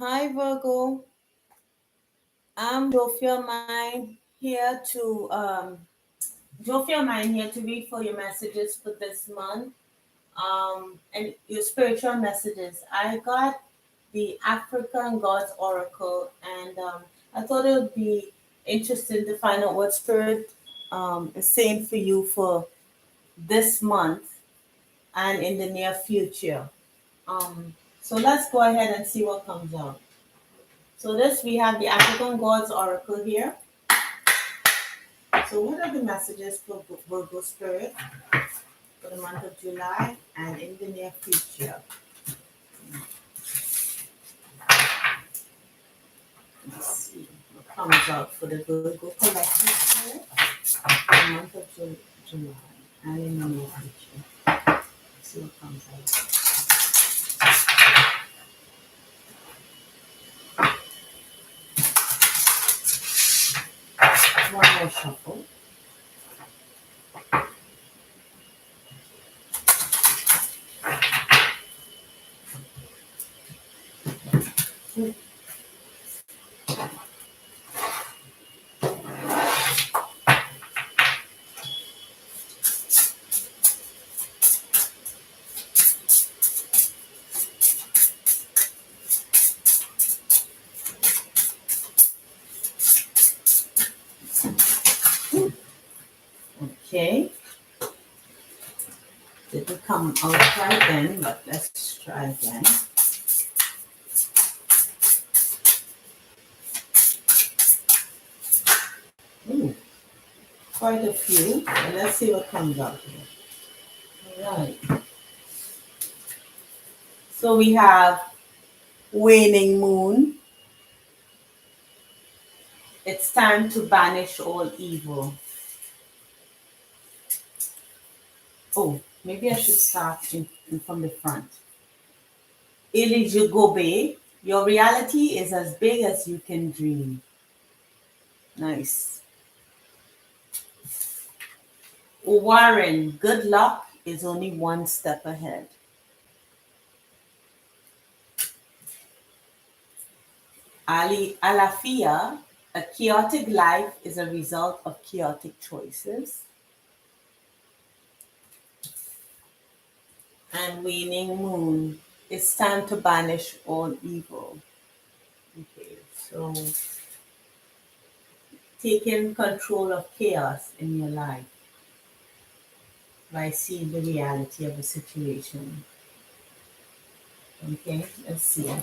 Hi Virgo, I'm Jophia Mind here to read for your messages for this month. And your spiritual messages. I got the African Gods Oracle, and I thought it would be interesting to find out what Spirit is saying for you for this month and in the near future. So let's go ahead and see what comes out. So this we have the African Gods Oracle here. So what are the messages for Virgo Spirit for the month of July and in the near future? Let's see what comes out for the Virgo collective spirit for the month of July and in the near future. Let's see what comes out. One more shuffle. Okay. Didn't come out right then, but let's try again. Ooh, quite a few. But let's see what comes out here. All right. So we have waning moon. It's time to banish all evil. Oh, maybe I should start from the front. Ilijigobe, your reality is as big as you can dream. Nice. Warren, good luck is only one step ahead. Ali Alafia, a chaotic life is a result of chaotic choices. And waning moon, it's time to banish all evil. Okay, so taking control of chaos in your life by seeing the reality of the situation. Okay, let's see.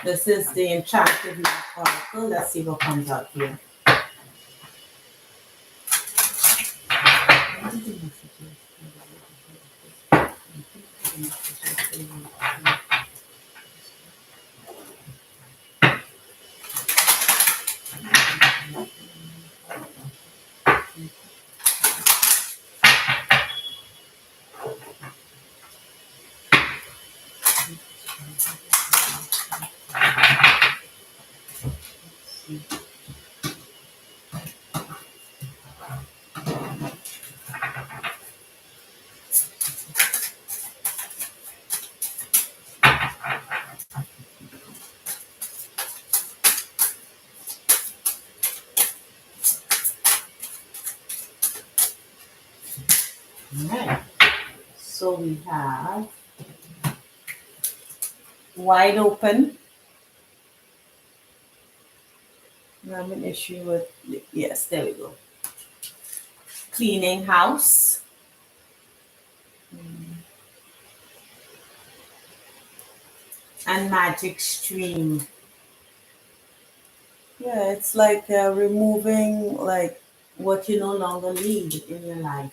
This is the Enchanted Oracle. Let's see what comes out here. Alright, so we have wide open. I have an issue with, yes, there we go. Cleaning house. And magic stream. Yeah, it's like removing like what you no longer need in your life.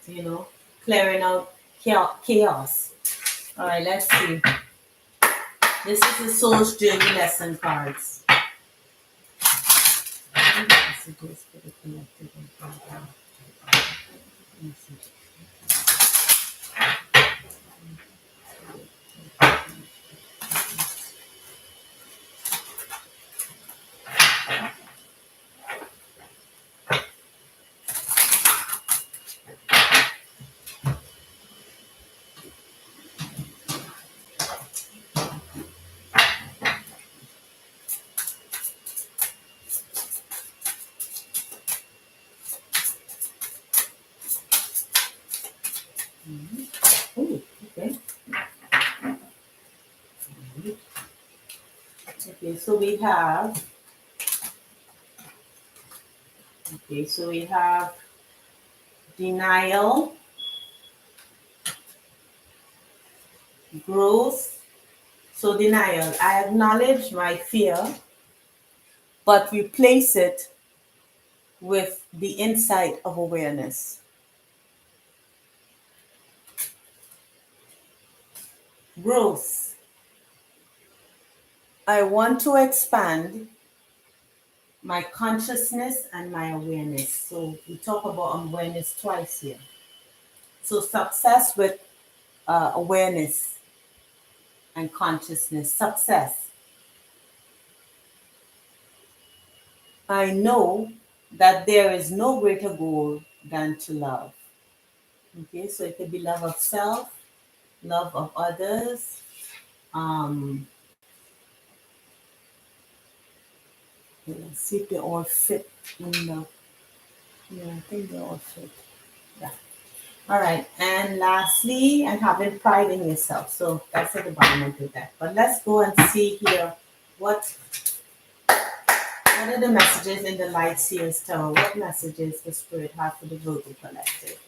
You know, clearing out chaos. All right, let's see. This is the Soul's Journey lesson cards. Messages for the collective and message. Mhm. Ooh, okay. Okay, so we have denial, growth. So denial, I acknowledge my fear, but replace it with the insight of awareness. Growth, I want to expand my consciousness and my awareness. So we talk about awareness twice here. So success with awareness and consciousness. Success, I know that there is no greater goal than to love. Okay, so it could be love of self, love of others. Um, let's see if they all fit in the. Yeah, I think they all fit. Yeah. All right. And lastly, and having pride in yourself. So that's at the bottom of the deck. But let's go and see here what are the messages in the Light Seers Tarot. What messages the Spirit have for the Virgo Collective?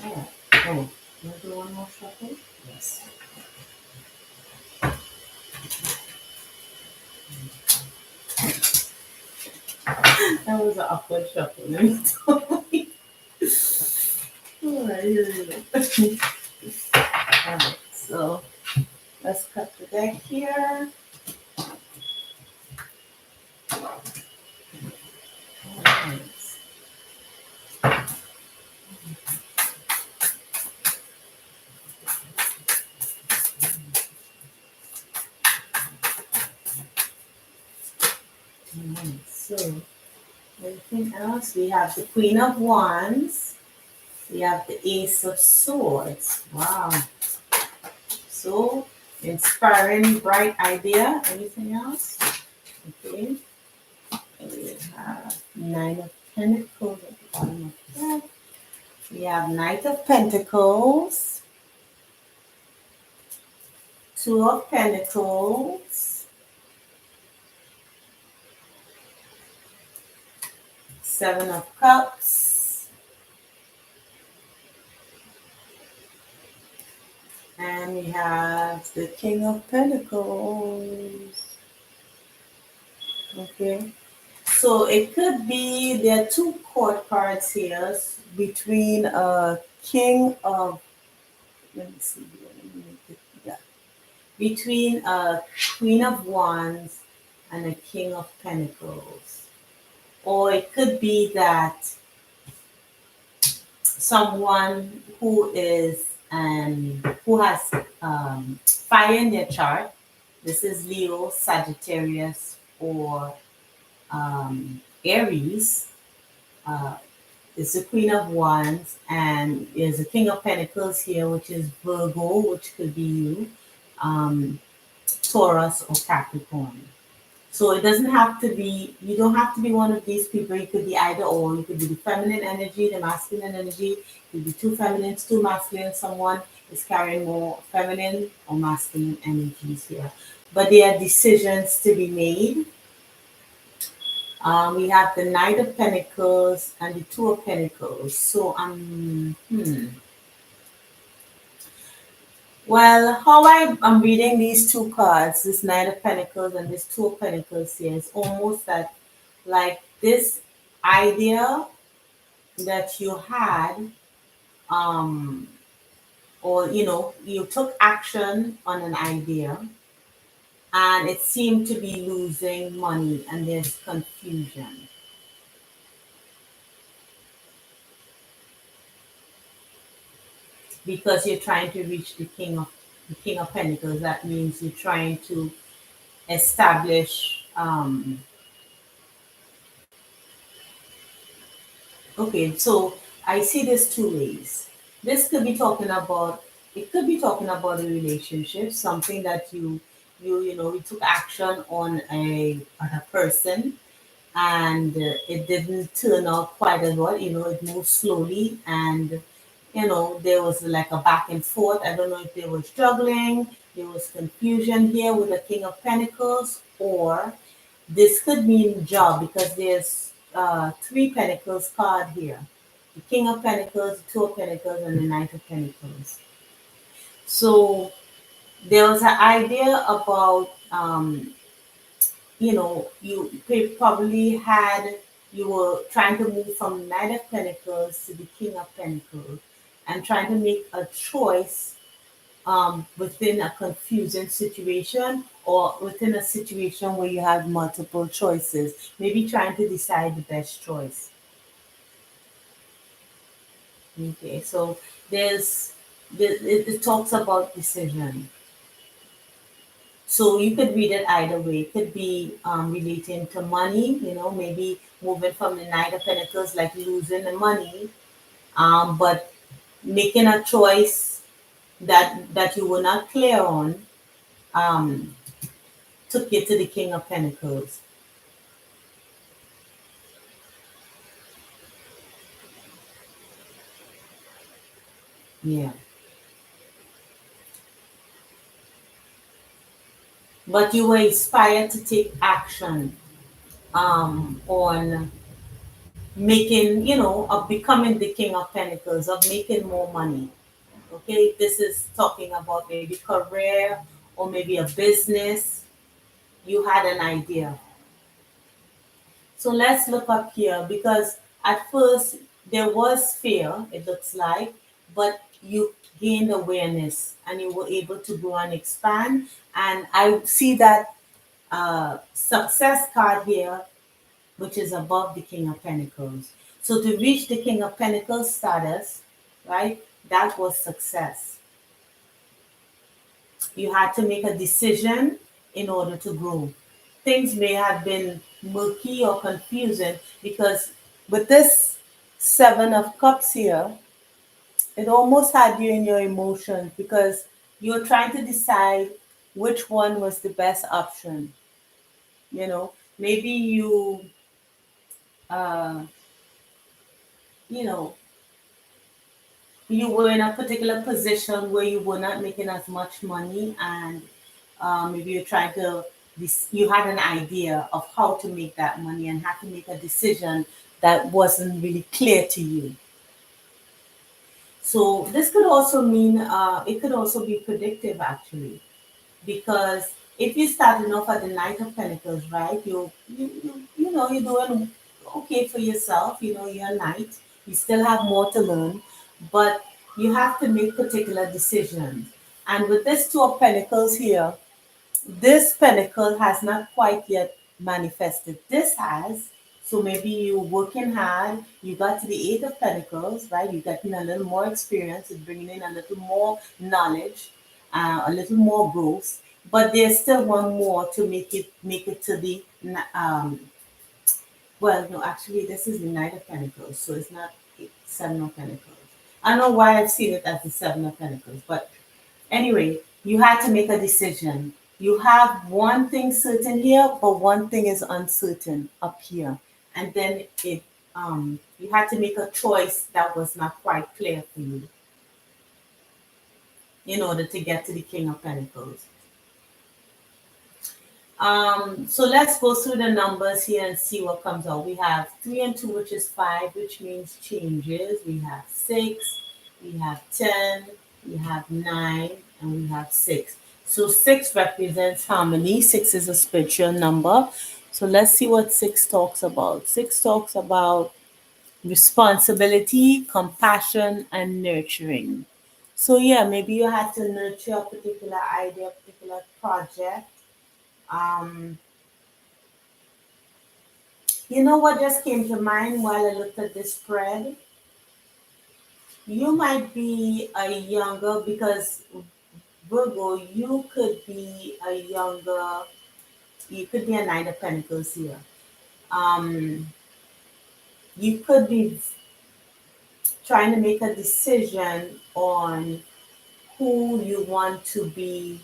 All right. Oh, can I do one more shuffle? Yes. That was an awkward shuffle. Let me tell you. All right, here we go. All right, so let's cut the deck here. All right. Alright, so anything else? We have the Queen of Wands. We have the Ace of Swords. Wow. So inspiring, bright idea. Anything else? Okay. And we have Nine of Pentacles at the bottom of that. We have Knight of Pentacles, Two of Pentacles, Seven of Cups, and we have the King of Pentacles. Okay. So it could be there are two court cards here between a king of let me see here, let me make it, yeah, between a queen of wands and a king of pentacles. Or it could be that someone who has fire in their chart. This is Leo, Sagittarius, or Aries. Uh, It's the Queen of Wands, and there's a King of Pentacles here, which is Virgo, which could be you, um, Taurus, or Capricorn. So it doesn't have to be, you don't have to be one of these people. You could be either or. You could be the feminine energy, the masculine energy. You could be two feminines, two masculine. Someone is carrying more feminine or masculine energies here. But there are decisions to be made. We have the Knight of Pentacles and the Two of Pentacles. So well, how I'm reading these two cards, this Knight of Pentacles and this Two of Pentacles here, is almost that like this idea that you had, um, or you took action on an idea and it seemed to be losing money and there's confusion. Because you're trying to reach the King of Pentacles. That means you're trying to establish. Okay, so I see this two ways. This could be talking about, it could be talking about a relationship, something that you took action on a person, and it didn't turn out quite as well. It moved slowly, and there was like a back and forth. I don't know if there was juggling, there was confusion here with the King of Pentacles, or this could mean job, because there's three Pentacles card here: the King of Pentacles, the Two of Pentacles, and the Knight of Pentacles. So there was an idea about probably you were trying to move from Knight of Pentacles to the King of Pentacles, and trying to make a choice within a confusing situation, or within a situation where you have multiple choices, maybe trying to decide the best choice. Okay, so it talks about decision. So you could read it either way. It could be relating to money, maybe moving from the Knight of Pentacles, like losing the money, but making a choice that you were not clear on, um, took you to the King of Pentacles. Yeah. But you were inspired to take action on making, of becoming the King of Pentacles, of making more money. Okay, this is talking about maybe career, or maybe a business. You had an idea. So let's look up here, because at first there was fear, it looks like, but you gained awareness and you were able to grow and expand. And I see that success card here, which is above the King of Pentacles. So to reach the King of Pentacles status, right, that was success. You had to make a decision in order to grow. Things may have been murky or confusing, because with this Seven of Cups here, it almost had you in your emotions, because you're trying to decide which one was the best option. Maybe uh, you know, you were in a particular position where you were not making as much money, and maybe you're trying to you had an idea of how to make that money, and had to make a decision that wasn't really clear to you. So this could also mean, it could also be predictive, actually, because if you're starting off at the Knight of Pentacles, right, you're doing okay for yourself. You're a knight, you still have more to learn, but you have to make particular decisions. And with this Two of Pentacles here, this pentacle has not quite yet manifested. This has. So maybe you're working hard, you got to the Eight of Pentacles, right? You're getting a little more experience, it's bringing in a little more knowledge, a little more growth, but there's still one more to make it to the well, no, actually, this is the Knight of Pentacles, so it's not Seven of Pentacles. I don't know why I've seen it as the Seven of Pentacles, but anyway, you had to make a decision. You have one thing certain here, but one thing is uncertain up here. And then you had to make a choice that was not quite clear for you in order to get to the King of Pentacles. So let's go through the numbers here and see what comes out. We have 3 and 2, which is 5, which means changes. We have 6, we have 10, we have 9, and we have 6. So 6 represents harmony. 6 is a spiritual number. So let's see what 6 talks about. 6 talks about responsibility, compassion, and nurturing. So yeah, maybe you had to nurture a particular idea, a particular project. Um, You know what just came to mind while I looked at this spread? You might be a younger, because Virgo, you could be a younger You could be a Nine of Pentacles here. Um, you could be trying to make a decision on who you want to be,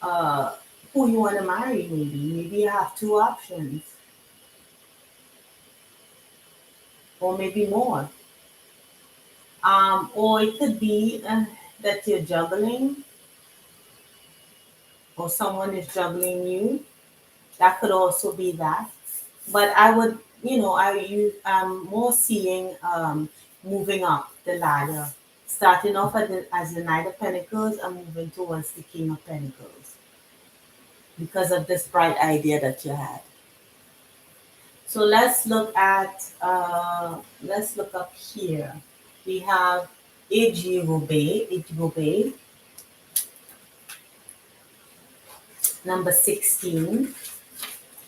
uh, who you want to marry. Maybe you have two options, or maybe more. Or it could be that you're juggling, or someone is juggling you. That could also be that. But I would, I'm more seeing moving up the ladder, starting off as the Knight of Pentacles and moving towards the King of Pentacles because of this bright idea that you had. So let's look up here. We have Ejirobei, number 16.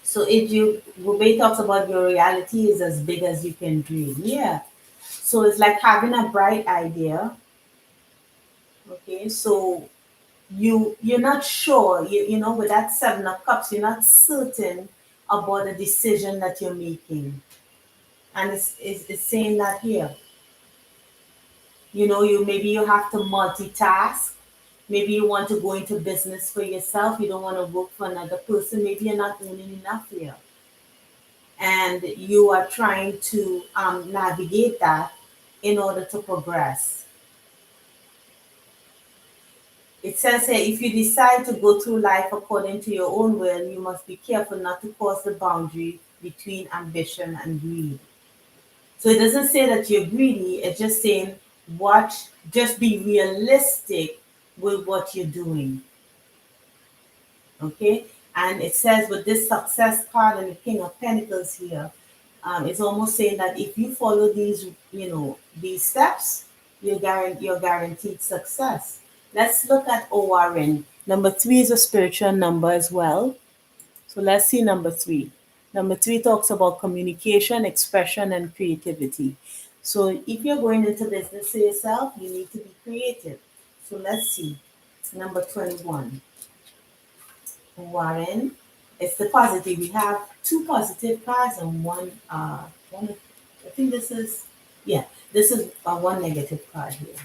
So Ejirobei talks about your reality is as big as you can dream. Yeah. So it's like having a bright idea. Okay. So you're not sure, with that Seven of Cups, you're not certain about the decision that you're making. And it's saying that here. You have to multitask. Maybe you want to go into business for yourself. You don't want to work for another person. Maybe you're not earning enough here. And you are trying to navigate that in order to progress. It says here, if you decide to go through life according to your own will, you must be careful not to cross the boundary between ambition and greed. So it doesn't say that you're greedy, it's just saying just be realistic with what you're doing. Okay? And it says with this success card and the King of Pentacles here, it's almost saying that if you follow these steps, you're guaranteed success. Let's look at ORN. Number 3 is a spiritual number as well. So let's see number 3. Number 3 talks about communication, expression, and creativity. So if you're going into business for yourself, you need to be creative. So let's see. Number 21. Warren. It's the positive. We have two positive cards and one. I think this is one negative card here,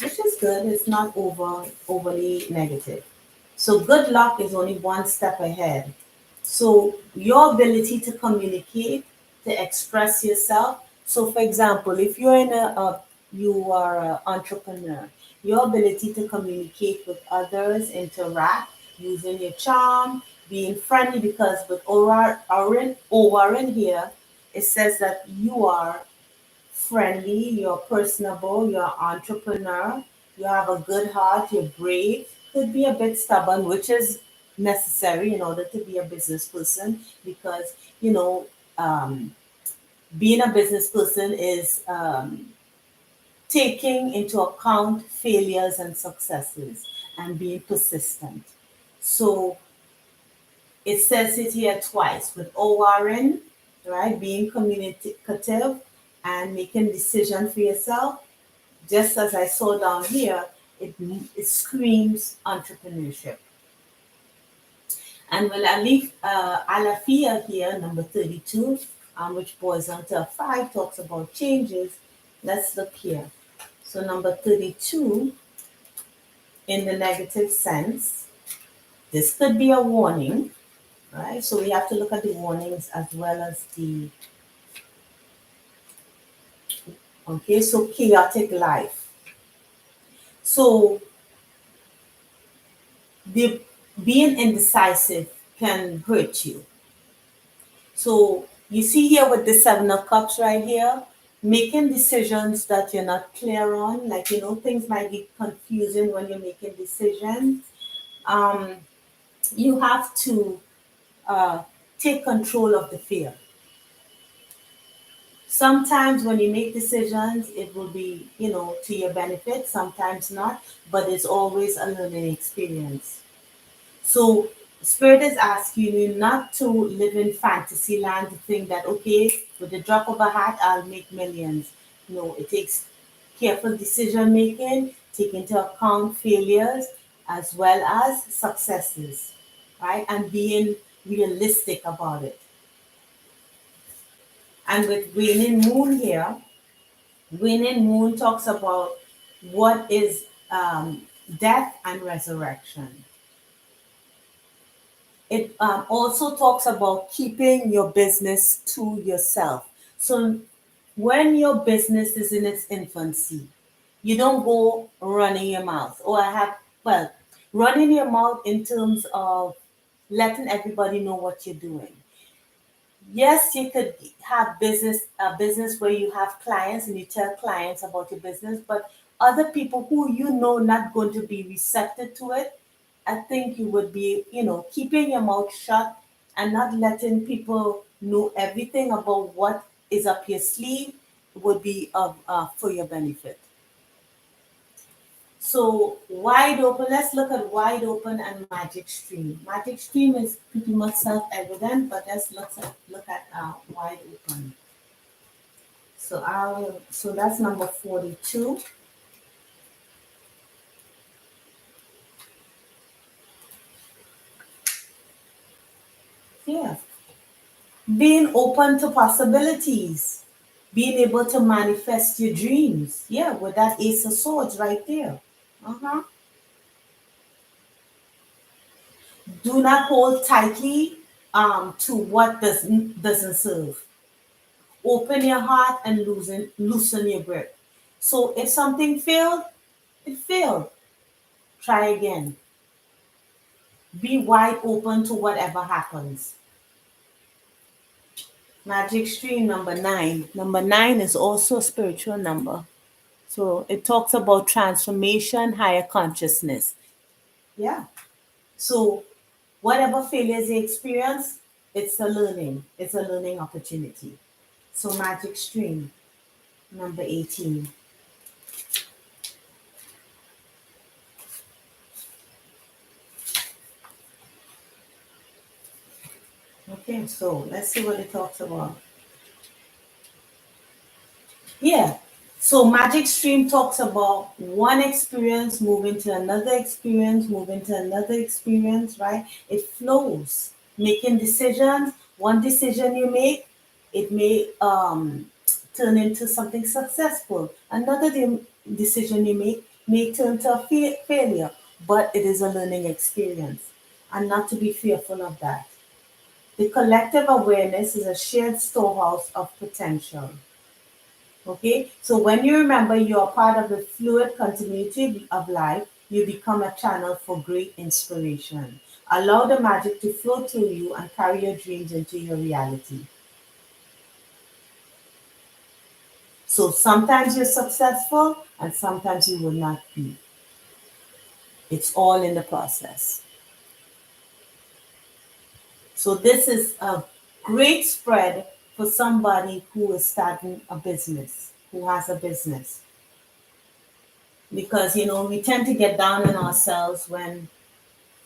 which is good. It's not overly negative. So good luck is only one step ahead. So your ability to communicate, to express yourself. So for example, if you're you are an entrepreneur, your ability to communicate with others, interact, using your charm, being friendly, because with Owarin here, it says that you are friendly, you're personable, you're an entrepreneur, you have a good heart, you're brave, could be a bit stubborn, which is necessary in order to be a business person because, um, being a business person is taking into account failures and successes and being persistent. So it says it here twice with ORN, right? Being communicative and making decisions for yourself. Just as I saw down here, it screams entrepreneurship. And when I leave Alafia here, number 32, which boils down to a 5, talks about changes. Let's look here. So number 32, in the negative sense, this could be a warning, right? So we have to look at the warnings as well as so chaotic life. So the being indecisive can hurt you. So you see here with the Seven of Cups right here, making decisions that you're not clear on, like, things might be confusing when you're making decisions. Um, you have to take control of the fear. Sometimes when you make decisions, it will be, to your benefit, sometimes not, but it's always a learning experience. So Spirit is asking you not to live in fantasy land to think that, okay, with the drop of a hat, I'll make millions. No, it takes careful decision making, take into account failures as well as successes. right? And being realistic about it. And with waning moon here, waning moon talks about what is death and resurrection. It also talks about keeping your business to yourself. So when your business is in its infancy, you don't go running your mouth. Or well, running your mouth in terms of letting everybody know what you're doing. Yes, you could have a business where you have clients and you tell clients about your business, but other people who you know not going to be receptive to it, I think you would be, keeping your mouth shut and not letting people know everything about what is up your sleeve would be of for your benefit. So wide open, let's look at wide open and magic stream. Magic stream is pretty much self-evident, but let's look at wide open. So that's number 42. Yeah. Being open to possibilities. Being able to manifest your dreams. Yeah, with that Ace of Swords right there. Uh-huh. Do not hold tightly to what doesn't serve. Open your heart and loosen your grip. So if something failed, it failed. Try again. Be wide open to whatever happens. Magic stream number 9. Number 9 is also a spiritual number. So it talks about transformation, higher consciousness. Yeah. So whatever failures you experience, it's a learning. It's a learning opportunity. So magic stream number 18. Okay, so let's see what it talks about. Yeah. So Magic Stream talks about one experience moving to another experience, moving to another experience, right? It flows, making decisions. One decision you make, it may turn into something successful. Another decision you make may turn to a failure, but it is a learning experience. And not to be fearful of that. The collective awareness is a shared storehouse of potential. Okay, so when you remember you are part of the fluid continuity of life, you become a channel for great inspiration. Allow the magic to flow through you and carry your dreams into your reality. So sometimes you're successful and sometimes you will not be. It's all in the process. So this is a great spread for somebody who is starting a business, who has a business. Because, we tend to get down on ourselves when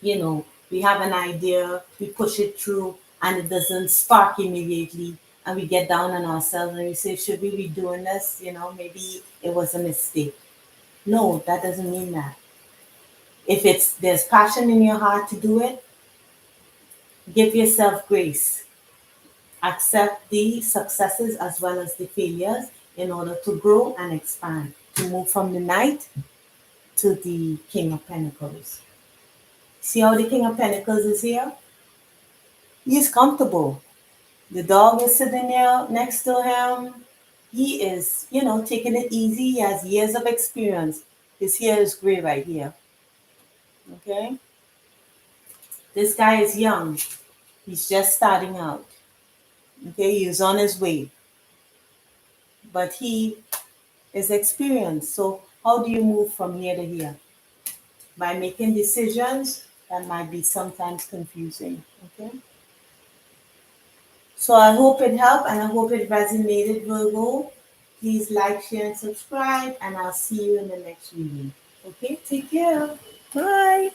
we have an idea, we push it through, and it doesn't spark immediately, and we get down on ourselves and we say, should we be doing this? Maybe it was a mistake. No, that doesn't mean that. If there's passion in your heart to do it, give yourself grace. Accept the successes as well as the failures in order to grow and expand, to move from the Knight to the King of Pentacles. See how the King of Pentacles is here? He's comfortable. The dog is sitting there next to him. He is, taking it easy. He has years of experience. His hair is gray right here. Okay? This guy is young. He's just starting out. Okay? He's on his way. But he is experienced. So, how do you move from here to here? By making decisions that might be sometimes confusing. Okay? So I hope it helped and I hope it resonated, Virgo. Please like, share, and subscribe, and I'll see you in the next video. Okay, take care. Bye.